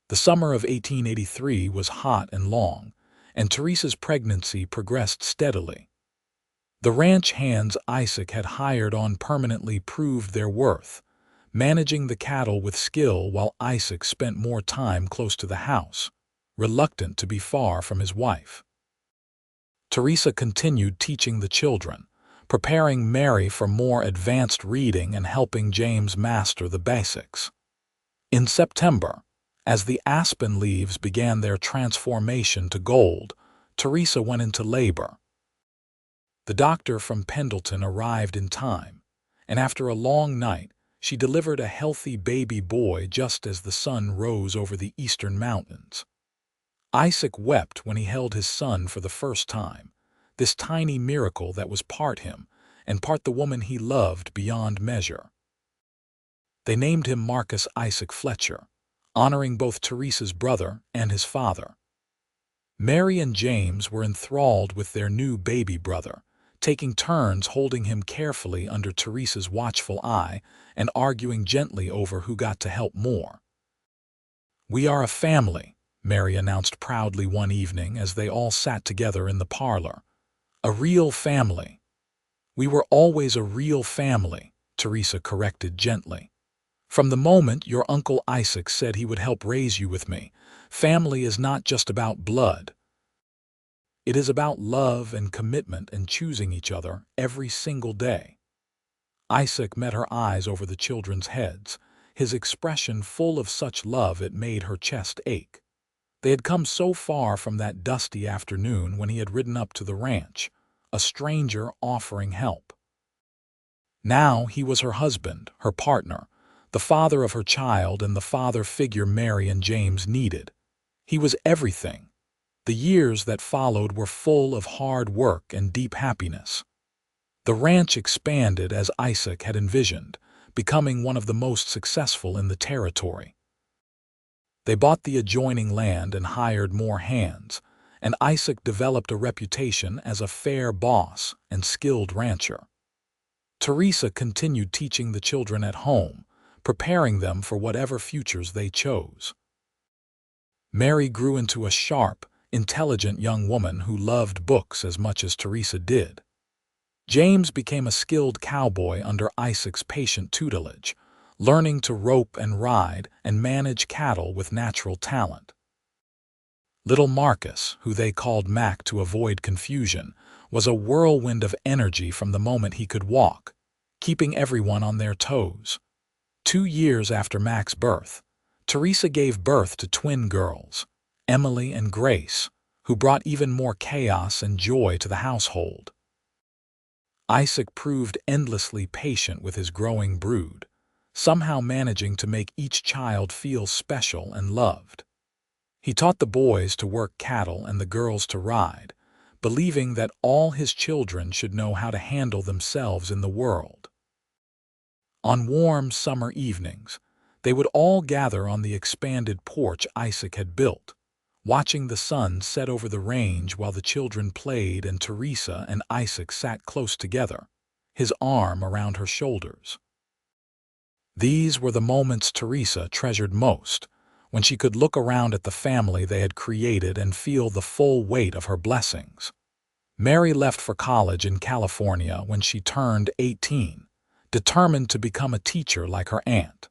Speaker 1: The summer of 1883 was hot and long, and Teresa's pregnancy progressed steadily. The ranch hands Isaac had hired on permanently proved their worth, managing the cattle with skill while Isaac spent more time close to the house, reluctant to be far from his wife. Teresa continued teaching the children, preparing Mary for more advanced reading and helping James master the basics. In September, as the aspen leaves began their transformation to gold, Teresa went into labor. The doctor from Pendleton arrived in time, and after a long night, she delivered a healthy baby boy just as the sun rose over the eastern mountains. Isaac wept when he held his son for the first time, this tiny miracle that was part him and part the woman he loved beyond measure. They named him Marcus Isaac Fletcher, honoring both Teresa's brother and his father. Mary and James were enthralled with their new baby brother, taking turns holding him carefully under Teresa's watchful eye and arguing gently over who got to help more. "We are a family," Mary announced proudly one evening as they all sat together in the parlor. "A real family." "We were always a real family," Teresa corrected gently. "From the moment your Uncle Isaac said he would help raise you with me, family is not just about blood. It is about love and commitment and choosing each other every single day." Isaac met her eyes over the children's heads, his expression full of such love it made her chest ache. They had come so far from that dusty afternoon when he had ridden up to the ranch, a stranger offering help. Now he was her husband, her partner, the father of her child and the father figure Mary and James needed. He was everything. The years that followed were full of hard work and deep happiness. The ranch expanded as Isaac had envisioned, becoming one of the most successful in the territory. They bought the adjoining land and hired more hands, and Isaac developed a reputation as a fair boss and skilled rancher. Teresa continued teaching the children at home, preparing them for whatever futures they chose. Mary grew into a sharp, intelligent young woman who loved books as much as Teresa did. James became a skilled cowboy under Isaac's patient tutelage, learning to rope and ride and manage cattle with natural talent. Little Marcus, who they called Mac to avoid confusion, was a whirlwind of energy from the moment he could walk, keeping everyone on their toes. 2 years after Mac's birth, Teresa gave birth to twin girls, Emily and Grace, who brought even more chaos and joy to the household. Isaac proved endlessly patient with his growing brood, somehow managing to make each child feel special and loved. He taught the boys to work cattle and the girls to ride, believing that all his children should know how to handle themselves in the world. On warm summer evenings, they would all gather on the expanded porch Isaac had built, watching the sun set over the range while the children played and Teresa and Isaac sat close together, his arm around her shoulders. These were the moments Teresa treasured most, when she could look around at the family they had created and feel the full weight of her blessings. Mary left for college in California when she turned 18, determined to become a teacher like her aunt.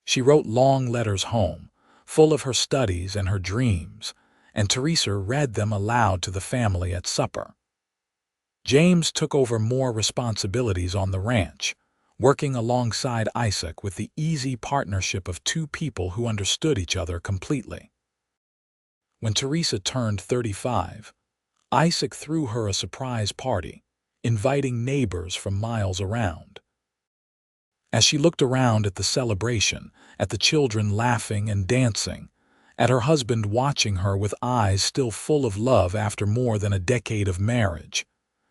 Speaker 1: She wrote long letters home, full of her studies and her dreams, and Teresa read them aloud to the family at supper. James took over more responsibilities on the ranch, working alongside Isaac with the easy partnership of two people who understood each other completely. When Teresa turned 35, Isaac threw her a surprise party, inviting neighbors from miles around. As she looked around at the celebration, at the children laughing and dancing, at her husband watching her with eyes still full of love after more than a decade of marriage,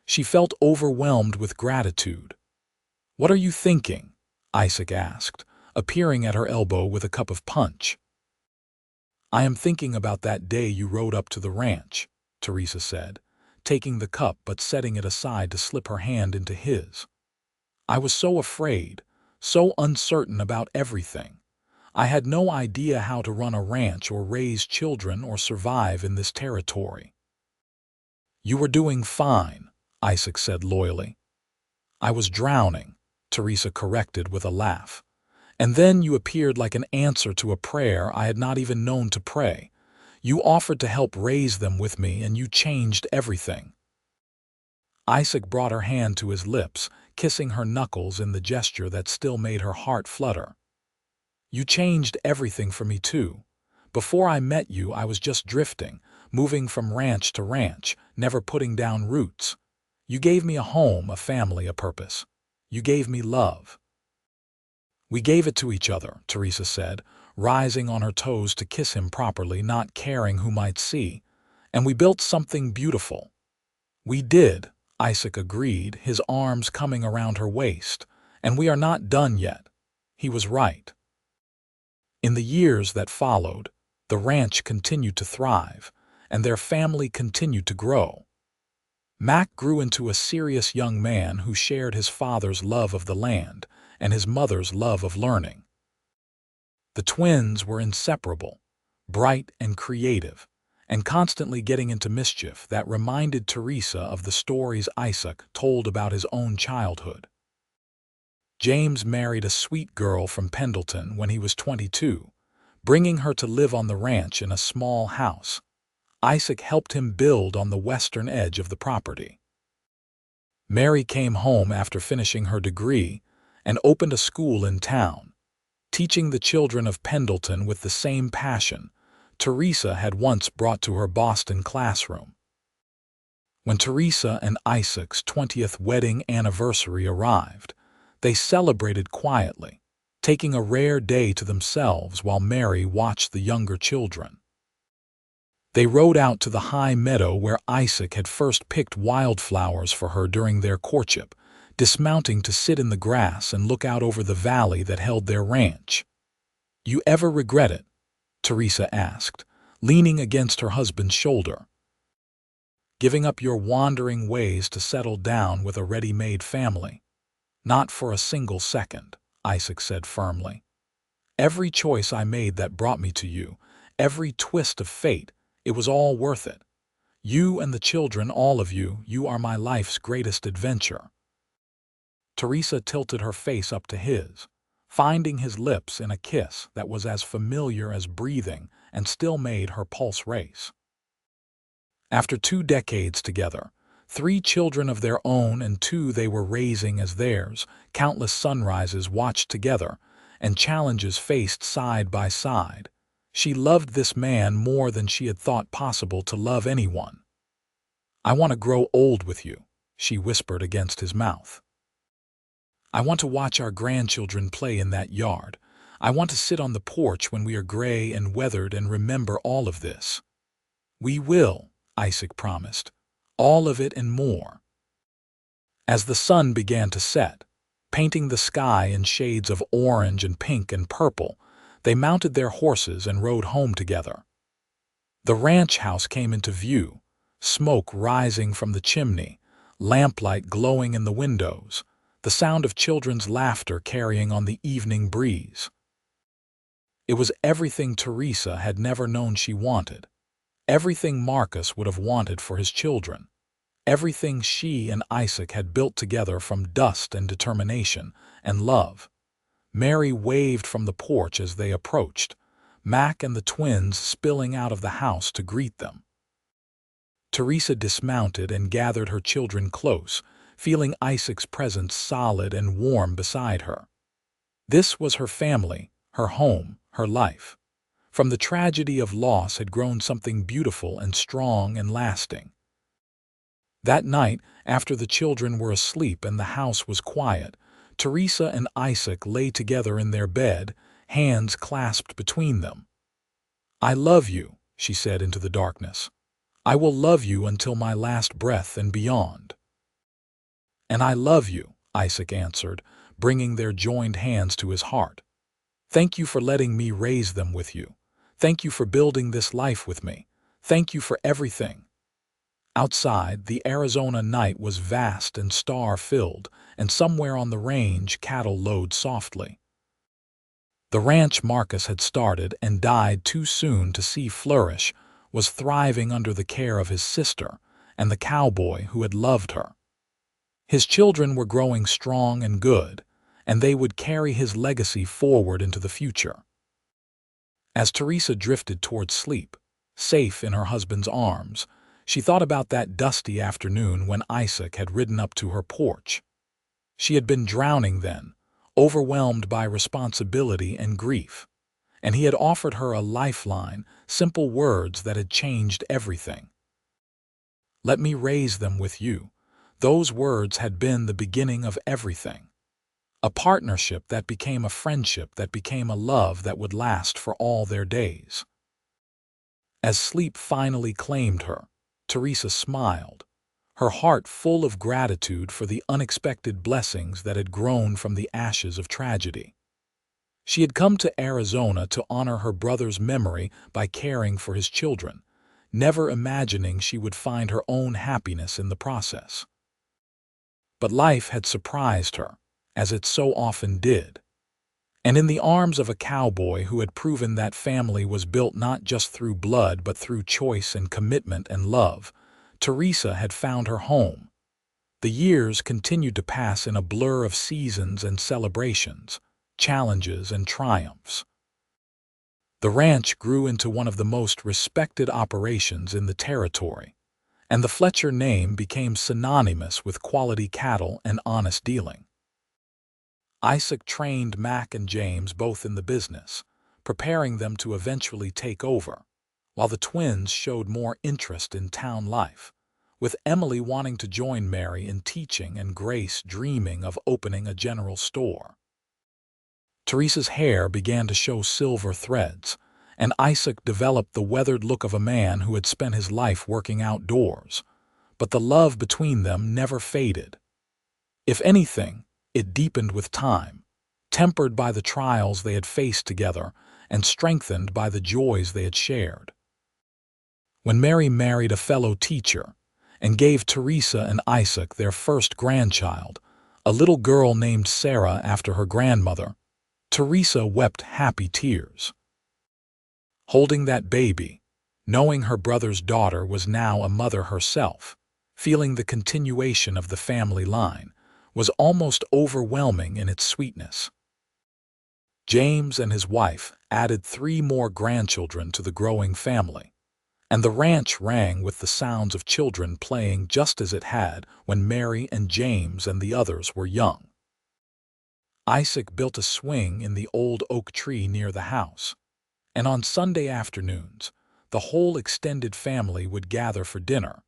Speaker 1: she felt overwhelmed with gratitude. "What are you thinking?" Isaac asked, appearing at her elbow with a cup of punch. "I am thinking about that day you rode up to the ranch," Teresa said, taking the cup but setting it aside to slip her hand into his. "I was so afraid, so uncertain about everything. I had no idea how to run a ranch or raise children or survive in this territory." "You were doing fine," Isaac said loyally. "I was drowning," Teresa corrected with a laugh. "And then you appeared like an answer to a prayer I had not even known to pray. You offered to help raise them with me, and you changed everything." Isaac brought her hand to his lips, kissing her knuckles in the gesture that still made her heart flutter. "You changed everything for me too. Before I met you, I was just drifting, moving from ranch to ranch, never putting down roots. You gave me a home, a family, a purpose. You gave me love." "We gave it to each other," Teresa said, rising on her toes to kiss him properly, not caring who might see. "And we built something beautiful." "We did," Isaac agreed, his arms coming around her waist. "And we are not done yet." He was right. In the years that followed, the ranch continued to thrive, and their family continued to grow. Mac grew into a serious young man who shared his father's love of the land and his mother's love of learning. The twins were inseparable, bright and creative, and constantly getting into mischief that reminded Teresa of the stories Isaac told about his own childhood. James married a sweet girl from Pendleton when he was 22, bringing her to live on the ranch in a small house. Isaac helped him build on the western edge of the property. Mary came home after finishing her degree and opened a school in town, teaching the children of Pendleton with the same passion Teresa had once brought to her Boston classroom. When Teresa and Isaac's 20th wedding anniversary arrived, they celebrated quietly, taking a rare day to themselves while Mary watched the younger children. They rode out to the high meadow where Isaac had first picked wildflowers for her during their courtship, dismounting to sit in the grass and look out over the valley that held their ranch. "You ever regret it?" Teresa asked, leaning against her husband's shoulder. "Giving up your wandering ways to settle down with a ready-made family?" "Not for a single second," Isaac said firmly. "Every choice I made that brought me to you, every twist of fate, it was all worth it. You and the children, all of you, you are my life's greatest adventure." Teresa tilted her face up to his, finding his lips in a kiss that was as familiar as breathing and still made her pulse race. After 2 decades together, 3 children of their own and 2 they were raising as theirs, countless sunrises watched together, and challenges faced side by side, she loved this man more than she had thought possible to love anyone. "I want to grow old with you," she whispered against his mouth. "I want to watch our grandchildren play in that yard. I want to sit on the porch when we are gray and weathered and remember all of this." "We will," Isaac promised. "All of it and more." As the sun began to set, painting the sky in shades of orange and pink and purple, they mounted their horses and rode home together. The ranch house came into view, smoke rising from the chimney, lamplight glowing in the windows, the sound of children's laughter carrying on the evening breeze. It was everything Teresa had never known she wanted, everything Marcus would have wanted for his children, everything she and Isaac had built together from dust and determination and love. Mary waved from the porch as they approached, Mac and the twins spilling out of the house to greet them. Teresa dismounted and gathered her children close, feeling Isaac's presence solid and warm beside her. This was her family, her home, her life. From the tragedy of loss had grown something beautiful and strong and lasting. That night, after the children were asleep and the house was quiet, Teresa and Isaac lay together in their bed, hands clasped between them. "I love you," she said into the darkness. "I will love you until my last breath and beyond." "And I love you," Isaac answered, bringing their joined hands to his heart. "Thank you for letting me raise them with you. Thank you for building this life with me. Thank you for everything." Outside, the Arizona night was vast and star-filled, and somewhere on the range cattle lowed softly. The ranch Marcus had started and died too soon to see flourish was thriving under the care of his sister and the cowboy who had loved her. His children were growing strong and good, and they would carry his legacy forward into the future. As Teresa drifted toward sleep, safe in her husband's arms, she thought about that dusty afternoon when Isaac had ridden up to her porch. She had been drowning then, overwhelmed by responsibility and grief, and he had offered her a lifeline, simple words that had changed everything. "Let me raise them with you." Those words had been the beginning of everything. A partnership that became a friendship that became a love that would last for all their days. As sleep finally claimed her, Teresa smiled, her heart full of gratitude for the unexpected blessings that had grown from the ashes of tragedy. She had come to Arizona to honor her brother's memory by caring for his children, never imagining she would find her own happiness in the process. But life had surprised her, as it so often did. And in the arms of a cowboy who had proven that family was built not just through blood but through choice and commitment and love, Teresa had found her home. The years continued to pass in a blur of seasons and celebrations, challenges and triumphs. The ranch grew into one of the most respected operations in the territory, and the Fletcher name became synonymous with quality cattle and honest dealing. Isaac trained Mac and James both in the business, preparing them to eventually take over, while the twins showed more interest in town life, with Emily wanting to join Mary in teaching and Grace dreaming of opening a general store. Teresa's hair began to show silver threads, and Isaac developed the weathered look of a man who had spent his life working outdoors, but the love between them never faded. If anything, it deepened with time, tempered by the trials they had faced together and strengthened by the joys they had shared. When Mary married a fellow teacher and gave Teresa and Isaac their first grandchild, a little girl named Sarah after her grandmother, Teresa wept happy tears. Holding that baby, knowing her brother's daughter was now a mother herself, feeling the continuation of the family line, was almost overwhelming in its sweetness. James and his wife added 3 more grandchildren to the growing family, and the ranch rang with the sounds of children playing just as it had when Mary and James and the others were young. Isaac built a swing in the old oak tree near the house, and on Sunday afternoons, the whole extended family would gather for dinner,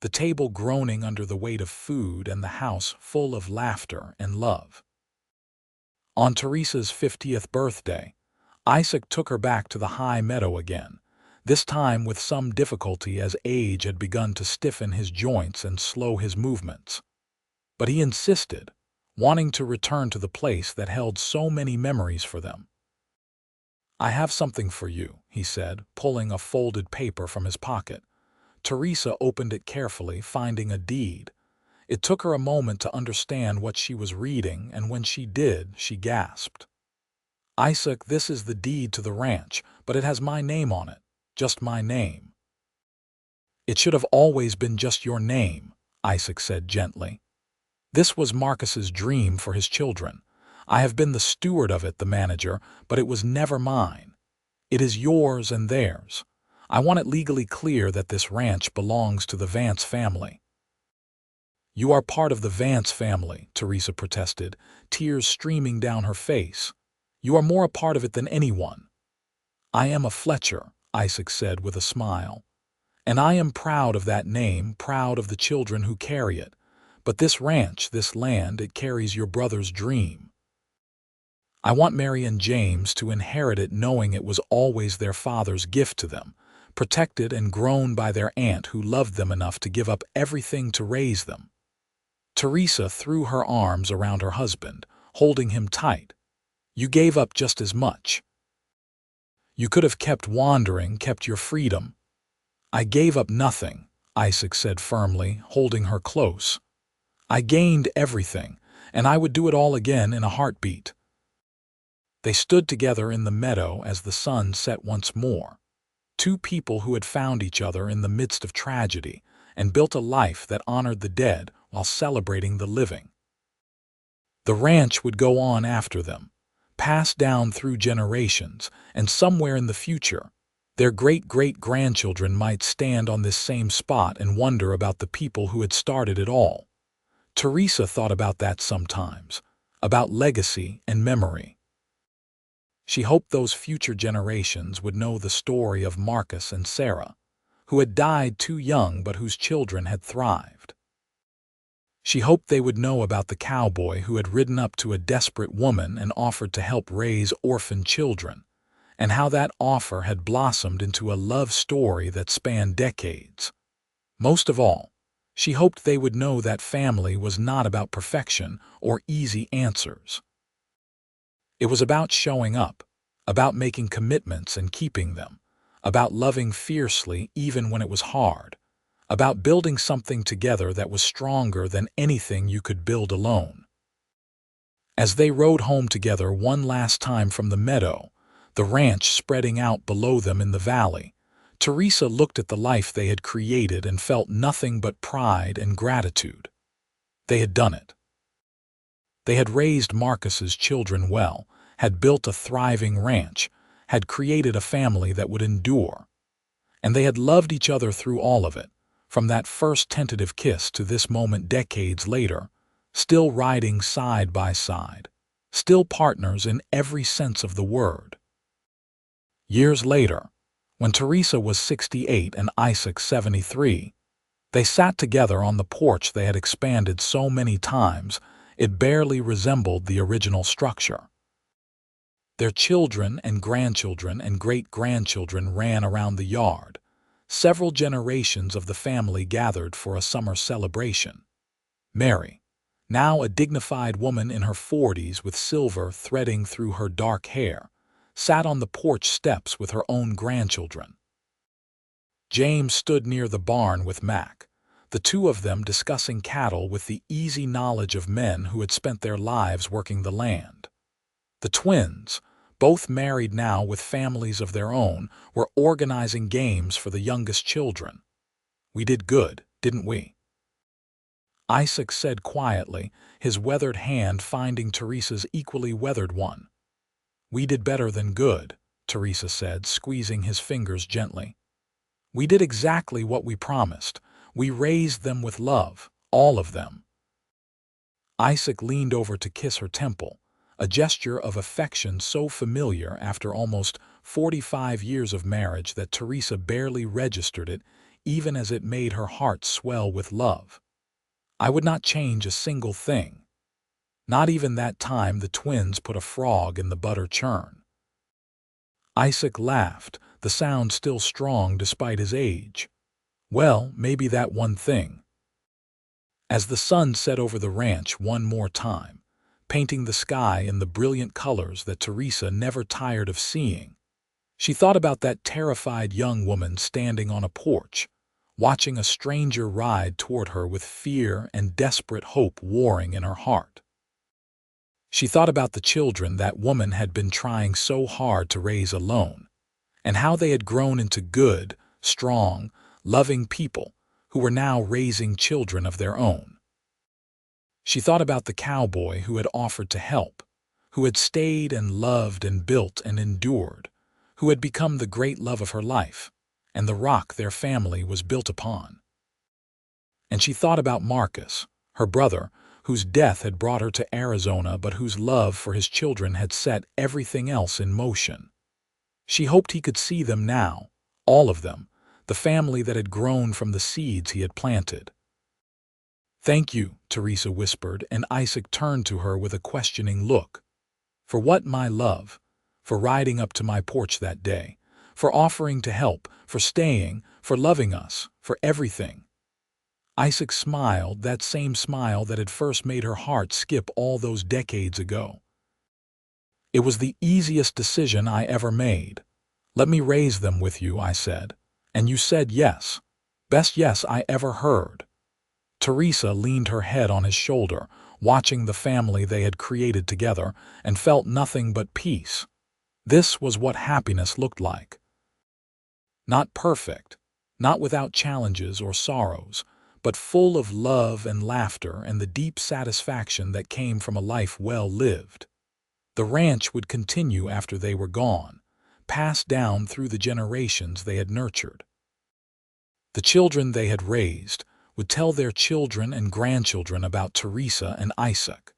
Speaker 1: the table groaning under the weight of food and the house full of laughter and love. On Teresa's 50th birthday, Isaac took her back to the high meadow again, this time with some difficulty as age had begun to stiffen his joints and slow his movements. But he insisted, wanting to return to the place that held so many memories for them. "I have something for you," he said, pulling a folded paper from his pocket. Teresa opened it carefully, finding a deed. It took her a moment to understand what she was reading, and when she did, she gasped. "Isaac, this is the deed to the ranch, but it has my name on it, just my name." "It should have always been just your name," Isaac said gently. "This was Marcus's dream for his children. I have been the steward of it, the manager, but it was never mine. It is yours and theirs. I want it legally clear that this ranch belongs to the Vance family." "You are part of the Vance family," Teresa protested, tears streaming down her face. "You are more a part of it than anyone." "I am a Fletcher," Isaac said with a smile. "And I am proud of that name, proud of the children who carry it. But this ranch, this land, it carries your brother's dream. I want Mary and James to inherit it knowing it was always their father's gift to them, protected and grown by their aunt who loved them enough to give up everything to raise them." Teresa threw her arms around her husband, holding him tight. "You gave up just as much. You could have kept wandering, kept your freedom." "I gave up nothing," Isaac said firmly, holding her close. "I gained everything, and I would do it all again in a heartbeat." They stood together in the meadow as the sun set once more. Two people who had found each other in the midst of tragedy and built a life that honored the dead while celebrating the living. The ranch would go on after them, passed down through generations, and somewhere in the future, their great-great-grandchildren might stand on this same spot and wonder about the people who had started it all. Teresa thought about that sometimes, about legacy and memory. She hoped those future generations would know the story of Marcus and Sarah, who had died too young but whose children had thrived. She hoped they would know about the cowboy who had ridden up to a desperate woman and offered to help raise orphan children, and how that offer had blossomed into a love story that spanned decades. Most of all, she hoped they would know that family was not about perfection or easy answers. It was about showing up, about making commitments and keeping them, about loving fiercely even when it was hard, about building something together that was stronger than anything you could build alone. As they rode home together one last time from the meadow, the ranch spreading out below them in the valley, Teresa looked at the life they had created and felt nothing but pride and gratitude. They had done it. They had raised Marcus's children well, had built a thriving ranch, had created a family that would endure. And they had loved each other through all of it, from that first tentative kiss to this moment decades later, still riding side by side, still partners in every sense of the word. Years later, when Teresa was 68 and Isaac 73, they sat together on the porch they had expanded so many times it barely resembled the original structure. Their children and grandchildren and great-grandchildren ran around the yard. Several generations of the family gathered for a summer celebration. Mary, now a dignified woman in her 40s with silver threading through her dark hair, sat on the porch steps with her own grandchildren. James stood near the barn with Mac, the two of them discussing cattle with the easy knowledge of men who had spent their lives working the land. The twins, both married now with families of their own, were organizing games for the youngest children. "We did good, didn't we?" Isaac said quietly, his weathered hand finding Teresa's equally weathered one. "We did better than good," Teresa said, squeezing his fingers gently. "We did exactly what we promised. We raised them with love, all of them." Isaac leaned over to kiss her temple, a gesture of affection so familiar after almost 45 years of marriage that Teresa barely registered it, even as it made her heart swell with love. "I would not change a single thing. Not even that time the twins put a frog in the butter churn." Isaac laughed, the sound still strong despite his age. "Well, maybe that one thing." As the sun set over the ranch one more time, painting the sky in the brilliant colors that Teresa never tired of seeing, she thought about that terrified young woman standing on a porch, watching a stranger ride toward her with fear and desperate hope warring in her heart. She thought about the children that woman had been trying so hard to raise alone, and how they had grown into good, strong, loving people who were now raising children of their own. She thought about the cowboy who had offered to help, who had stayed and loved and built and endured, who had become the great love of her life, and the rock their family was built upon. And she thought about Marcus, her brother, whose death had brought her to Arizona but whose love for his children had set everything else in motion. She hoped he could see them now, all of them, the family that had grown from the seeds he had planted. "Thank you," Teresa whispered, and Isaac turned to her with a questioning look. "For what, my love? For riding up to my porch that day, for offering to help, for staying, for loving us, for everything." Isaac smiled, that same smile that had first made her heart skip all those decades ago. "It was the easiest decision I ever made. Let me raise them with you," I said. "And you said yes. Best yes I ever heard." Teresa leaned her head on his shoulder, watching the family they had created together, and felt nothing but peace. This was what happiness looked like. Not perfect, not without challenges or sorrows, but full of love and laughter and the deep satisfaction that came from a life well lived. The ranch would continue after they were gone, passed down through the generations they had nurtured. The children they had raised would tell their children and grandchildren about Teresa and Isaac,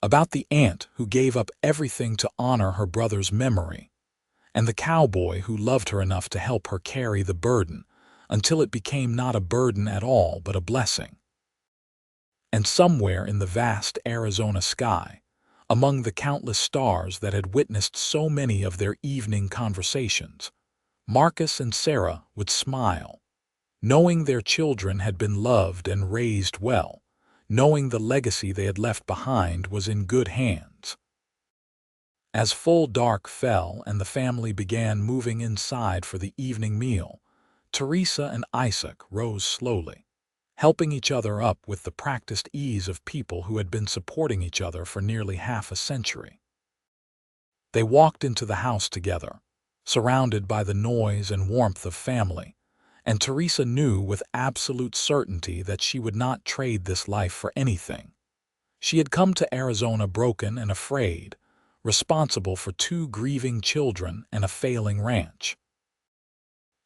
Speaker 1: about the aunt who gave up everything to honor her brother's memory, and the cowboy who loved her enough to help her carry the burden until it became not a burden at all but a blessing. And somewhere in the vast Arizona sky, among the countless stars that had witnessed so many of their evening conversations, Marcus and Sarah would smile, knowing their children had been loved and raised well, knowing the legacy they had left behind was in good hands. As full dark fell and the family began moving inside for the evening meal, Teresa and Isaac rose slowly, helping each other up with the practiced ease of people who had been supporting each other for nearly half a century. They walked into the house together, surrounded by the noise and warmth of family, and Teresa knew with absolute certainty that she would not trade this life for anything. She had come to Arizona broken and afraid, responsible for 2 grieving children and a failing ranch.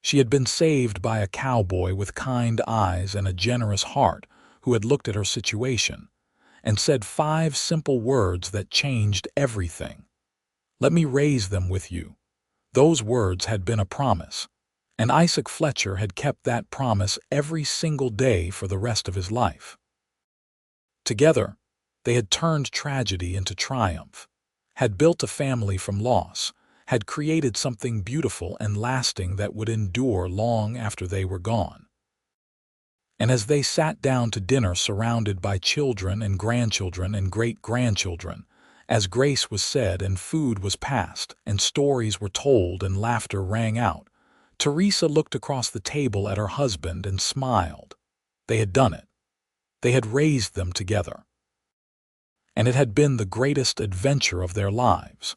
Speaker 1: She had been saved by a cowboy with kind eyes and a generous heart who had looked at her situation and said 5 simple words that changed everything. "Let me raise them with you." Those words had been a promise, and Isaac Fletcher had kept that promise every single day for the rest of his life. Together, they had turned tragedy into triumph, had built a family from loss, had created something beautiful and lasting that would endure long after they were gone. And as they sat down to dinner surrounded by children and grandchildren and great-grandchildren, as grace was said and food was passed and stories were told and laughter rang out, Teresa looked across the table at her husband and smiled. They had done it. They had raised them together. And it had been the greatest adventure of their lives.